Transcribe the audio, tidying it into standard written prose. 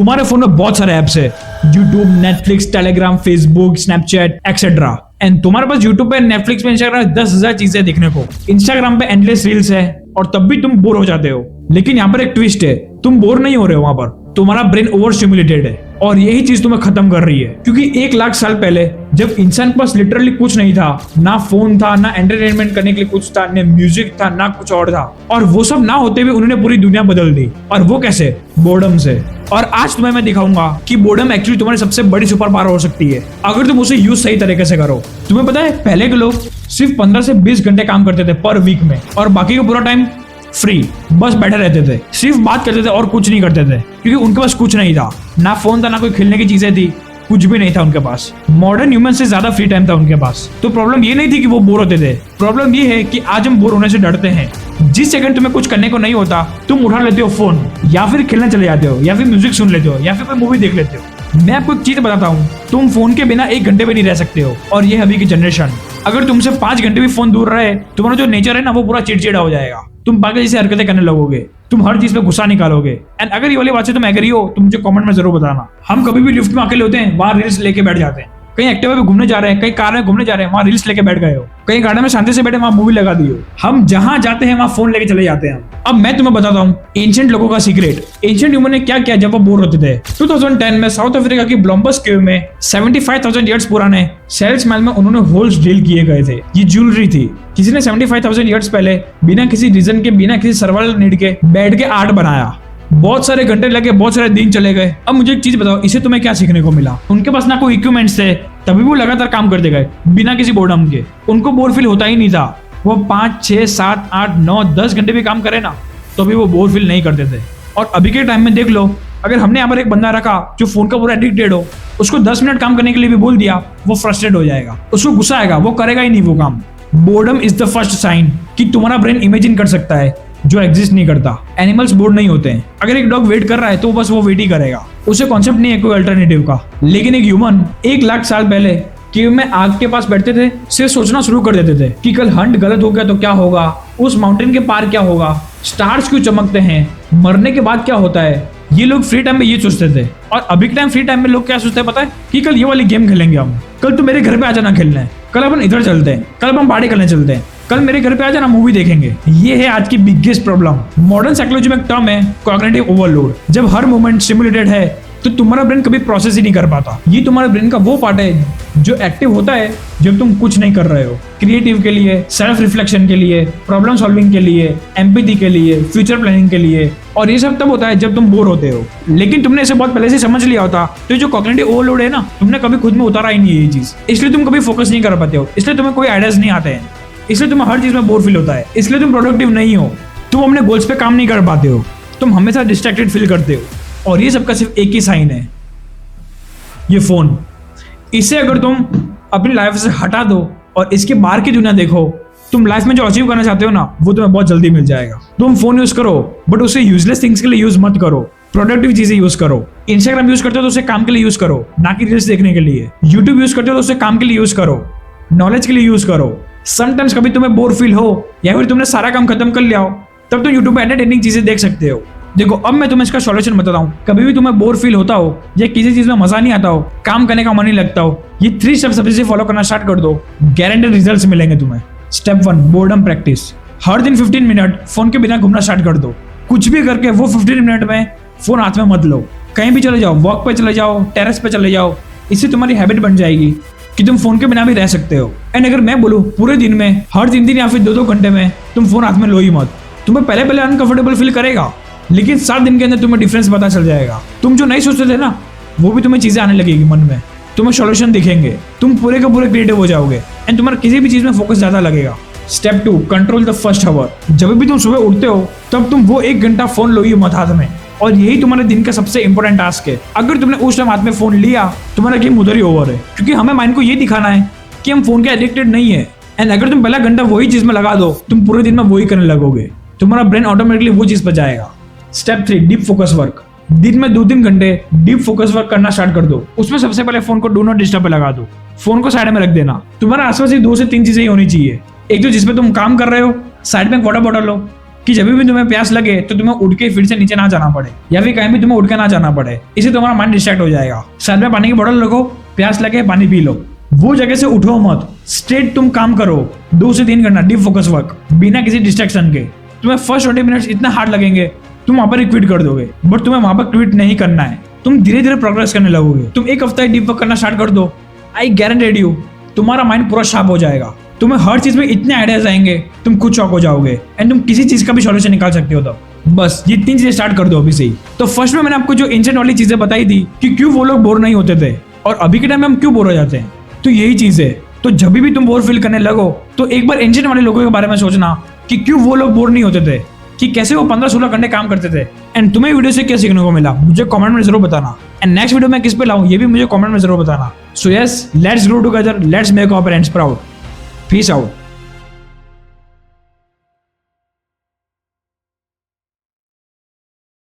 तुम्हारे फोन में बहुत सारे ऐप्स है, YouTube, Netflix, Telegram, Facebook, Snapchat etcetera. And तुम्हारे पास यूट्यूब पे, नेटफ्लिक्स पे, इंस्टाग्राम 10,000 चीजें देखने को, इंस्टाग्राम पे एंडलेस रील्स है, और तब भी तुम बोर हो जाते हो। लेकिन यहाँ पर एक ट्विस्ट है, तुम बोर नहीं हो रहे हो, वहां पर तुम्हारा ब्रेन ओवर स्टिमुलेटेड है, और यही चीज तुम्हें खत्म कर रही है। क्योंकि 1 लाख साल पहले जब इंसान के पास लिटरली कुछ नहीं था, ना फोन था, ना एंटरटेनमेंट करने के लिए कुछ था, ना म्यूजिक था, ना कुछ और था, और वो सब ना होते हुए उन्होंने पूरी दुनिया बदल दी। और वो कैसे? बोर्डम से। और आज तुम्हें मैं दिखाऊंगा कि बोर्डम एक्चुअली तुम्हारी सबसे बड़ी सुपर पावर हो सकती है, अगर तुम उसे यूज सही तरीके से करो। तुम्हें पता है, पहले के लोग सिर्फ 15 से 20 घंटे काम करते थे पर वीक में, और बाकी का पूरा टाइम फ्री, बस बैठे रहते थे, सिर्फ बात करते थे और कुछ नहीं करते थे, क्योंकि उनके पास कुछ नहीं था, ना फोन था, ना कोई खेलने की चीजें थी, कुछ भी नहीं था उनके पास। मॉडर्न ह्यूमन से ज्यादा फ्री टाइम था उनके पास। तो प्रॉब्लम ये नहीं थी कि वो बोर होते थे, प्रॉब्लम ये है कि आज हम बोर होने से डरते हैं। जिस सेकंड तुम्हें कुछ करने को नहीं होता, तुम उठा लेते हो फोन, या फिर खेलने चले जाते हो, या फिर म्यूजिक सुन लेते हो, या फिर कोई मूवी देख लेते हो। मैं आपको एक चीज बताता हूँ, तुम फोन के बिना 1 घंटे भी नहीं रह सकते हो, और ये अभी की जनरेशन। अगर तुमसे 5 घंटे भी फोन दूर रहे, तुम्हारा जो नेचर है ना, वो पूरा चिड़चिड़ा हो जाएगा, तुम पागल जैसी हरकतें करने लगोगे, तुम हर चीज पे गुस्सा निकालोगे। एंड अगर ये वाली बात से तुम एग्री हो तो मुझे कमेंट में जरूर बताना। हम कभी भी लिफ्ट में अकेले होते हैं, वहां रील्स लेके बैठ जाते हैं, कहीं एक्टिवा पे घूमने जा रहे हैं, कहीं कार में घूमने जा रहे हैं, वहां रील्स लेके बैठ गए हो, कहीं गार्डन में शांति से बैठे, वहां मूवी लगा दी हो। हम जहां जाते हैं वहां फोन लेके चले जाते हैं। अब मैं तुम्हें बताता हूँ एंशिएंट लोगों का सीक्रेट। एंशिएंट ह्यूमन ने क्या किया जब वो बोर होते थे। 2010 में साउथ अफ्रीका की ब्लॉम्बस केव में 75,000 ईयर्स पुराने सेल्स मैल में उन्होंने होल्स ड्रिल किए गए थे। ये ज्वेलरी थी। किसी ने 75,000 ईयर्स पहले बिना किसी रीजन के, बिना किसी सर्वाइवल नीड के बैठ के आर्ट बनाया। बहुत सारे घंटे लगे, बहुत सारे दिन चले गए। अब मुझे एक चीज बताओ, इसे तुम्हें क्या सीखने को मिला? उनके पास ना कोई इक्विपमेंट्स थे, तभी वो लगातार काम करते गए बिना किसी बोर्डम के। उनको बोर फील होता ही नहीं था। वो 5, 6, 7, 8, 9, 10 घंटे भी काम करे ना, तो भी वो बोर फील नहीं करते थे। और अभी के टाइम में देख लो, अगर हमने यहाँ पर एक बंदा रखा जो फोन का पूरा एडिक्टेड हो, उसको 10 मिनट काम करने के लिए भी बोल दिया, वो फ्रस्ट्रेट हो जाएगा, उसको गुस्सा आएगा, वो करेगा ही नहीं वो काम। Boredom is the first sign कि तुम्हारा ब्रेन इमेजिन कर सकता है जो एग्जिस्ट नहीं करता। एनिमल्स बोर्ड नहीं होते हैं। अगर एक डॉग वेट कर रहा है तो बस वो वेट ही करेगा, उसे कॉन्सेप्ट नहीं है कोई अल्टरनेटिव का। लेकिन एक ह्यूमन 1 लाख साल पहले केव में आग के पास बैठते थे, सिर्फ सोचना शुरू कर देते थे कि कल हंट गलत हो गया तो क्या होगा, उस माउंटेन के पार क्या होगा, स्टार्स क्यों चमकते हैं, मरने के बाद क्या होता है। ये लोग फ्री टाइम में ये सोचते थे। और अभी के टाइम फ्री टाइम में लोग क्या सोचते हैं पता है? कि कल ये वाली गेम खेलेंगे हम, कल तू मेरे घर पे आ जाना खेलना है, कल अपन इधर चलते हैं, कल हम पार्टी करने चलते हैं, कल मेरे घर पे आ जाना मूवी देखेंगे। ये है आज की बिगेस्ट प्रॉब्लम। मॉडर्न साइकोलॉजी में एक टर्म है कॉग्निटिव ओवरलोड। जब हर मोमेंट स्टिमुलेटेड है तो तुम्हारा ब्रेन कभी प्रोसेस ही नहीं कर पाता। ये तुम्हारे ब्रेन का वो पार्ट है जो एक्टिव होता है जब तुम कुछ नहीं कर रहे हो। क्रिएटिव के लिए, सेल्फ रिफ्लेक्शन के लिए, प्रॉब्लम सॉल्विंग के लिए, एम्पैथी के लिए, फ्यूचर प्लानिंग के लिए। और ये सब तब होता है जब तुम बोर होते हो। लेकिन तुमने इसे बहुत पहले से समझ लिया होता तो जो कॉग्निटिव ओवरलोड है ना, तुमने कभी खुद में उतारा ही नहीं है ये चीज, इसलिए तुम कभी फोकस नहीं कर पाते हो, इसलिए तुम्हें कोई आइडियाज नहीं आते हैं, इसलिए तुम्हें हर चीज में बोर फील होता है, इसलिए तुम प्रोडक्टिव नहीं हो, तुम अपने गोल्स पे काम नहीं कर पाते हो, तुम हमेशा डिस्ट्रैक्टेड फील करते हो। और ये सबका सिर्फ एक ही साइन है, ये फोन। इसे अगर तुम अपनी लाइफ से हटा दो और इसके बाहर की दुनिया देखो, तुम लाइफ में जो अचीव करना चाहते हो ना, वो तुम्हें बहुत जल्दी मिल जाएगा। तुम फोन यूज करो, बट उसे यूजलेस थिंग्स के लिए यूज मत करो, प्रोडक्टिव चीजें यूज करो। इंस्टाग्राम यूज करते हो तो उसे काम के लिए यूज करो, ना कि रील्स देखने के लिए। यूट्यूब यूज करते हो तो उसे काम के लिए यूज करो, नॉलेज के लिए यूज करो। समटाइम्स कभी तुम्हें बोर फील हो या फिर तुमने सारा काम खत्म कर लिया हो, तब तुम यूट्यूब पे एंटरटेनिंग चीजें देख सकते हो। देखो, अब मैं तुम्हें इसका सॉल्यूशन बताता हूँ। कभी भी तुम्हें बोर फील होता हो या किसी चीज में मजा नहीं आता हो, काम करने का मन नहीं लगता हो, ये 3 स्टेप्स अभी से फॉलो करना स्टार्ट कर दो, गारंटेड रिजल्ट्स मिलेंगे तुम्हें। Step 1, boredom practice. हर दिन 15 मिनट फोन के बिना घूमना स्टार्ट कर दो। कुछ भी करके वो 15 मिनट में फोन हाथ में मत लो। कहीं भी चले जाओ, वॉक पे चले जाओ, टेरेस पे चले जाओ, इससे तुम्हारी हैबिट बन जाएगी कि तुम फोन के बिना भी रह सकते हो। एंड अगर मैं बोलूँ पूरे दिन में हर 3 या फिर 2 घंटे में तुम फोन हाथ में लो ही मत। तुम्हें पहले अनकंफर्टेबल फील करेगा, लेकिन 7 दिन के अंदर तुम्हें डिफरेंस पता चल जाएगा। तुम जो नहीं सोचते थे ना, वो भी तुम्हें चीजें आने लगेगी मन में, तुम्हें सॉल्यूशन दिखेंगे, तुम पूरे के पूरे क्रिएटिव हो जाओगे एंड तुम्हारा किसी भी चीज में फोकस ज्यादा लगेगा। Step 2, control the first hour. जब भी तुम सुबह उठते हो तब तुम वो 1 घंटा फोन लो ही मत हाथ में, और यही तुम्हारे दिन का सबसे इंपॉर्टेंट टास्क है। अगर तुमने उस टाइम हाथ में फोन लिया, तुम्हारा गेम उधर ही ओवर है, क्योंकि हमें माइंड को ये दिखाना है कि हम फोन के एडिक्टेड नहीं है। एंड अगर तुम पहला घंटा वही चीज में लगा दो, तुम पूरे दिन में वही करने लगोगे, तुम्हारा ब्रेन ऑटोमेटिकली वो चीज पर जाएगा। Step 3, deep focus work. दिन में 2-3 घंटे डीप फोकस वर्क करना स्टार्ट कर दो। उसमें सबसे पहले फोन को डू नॉट डिस्टर्ब पे लगा दो, फोन को साइड में रख देना। तुम्हारे आसपास ही 2 से 3 चीजें ही होनी चाहिए। एक तो जिसपे तुम काम कर रहे हो, साइड में एक वाटर बॉटल हो, कि जब भी तुम्हें प्यास लगे तो तुम्हें उठ के फिर से नीचे ना जाना पड़े, या फिर कहीं भी तुम्हें उठ के ना जाना पड़े। इससे तुम्हारा माइंड डिस्ट्रैक्ट हो जाएगा। साथ में पानी की बोतल रखो, प्यास लगे पानी पी लो, वो जगह से उठो मत, स्ट्रेट तुम काम करो 2 से 3 घंटा डीप फोकस वर्क बिना किसी डिस्ट्रैक्शन के। तुम्हें फर्स्ट 20 मिनट्स इतना हार्ड लगेंगे, तुम वहां पर ही क्विट कर दोगे, बट तुम्हें वहां पर क्विट नहीं करना है। तुम धीरे धीरे प्रोग्रेस करने लगोगे। तुम एक हफ्ता डीप वर्क करना स्टार्ट कर दो, आई गारंटेड यू तुम्हारा माइंड पूरा शार्प हो जाएगा। तुम्हें हर चीज में इतने आइडियाज आएंगे, तुम खुद शॉक हो जाओगे एंड तुम किसी चीज का भी सॉल्यूशन निकाल सकते हो। तो बस ये 3 चीजें स्टार्ट कर दो अभी से ही। तो फर्स्ट में मैंने आपको जो एंशिएंट वाली चीजें बताई थी कि क्यों वो लोग बोर नहीं होते थे और अभी के टाइम में हम क्यों बोर हो जाते हैं, तो यही चीज है। तो जब भी तुम बोर फील करने लगो तो एक बार एंशिएंट वाले लोगों के बारे में सोचना कि क्यों वो लोग बोर नहीं होते थे, कि कैसे वो 15-16 घंटे काम करते थे, एंड तुम्हें वीडियो से क्या सीखने को मिला मुझे कमेंट में जरूर बताना। एंड नेक्स्ट वीडियो में किस पे लाऊं ये भी मुझे कमेंट में जरूर बताना। So yes, let's grow together, let's make our parents proud. Peace out.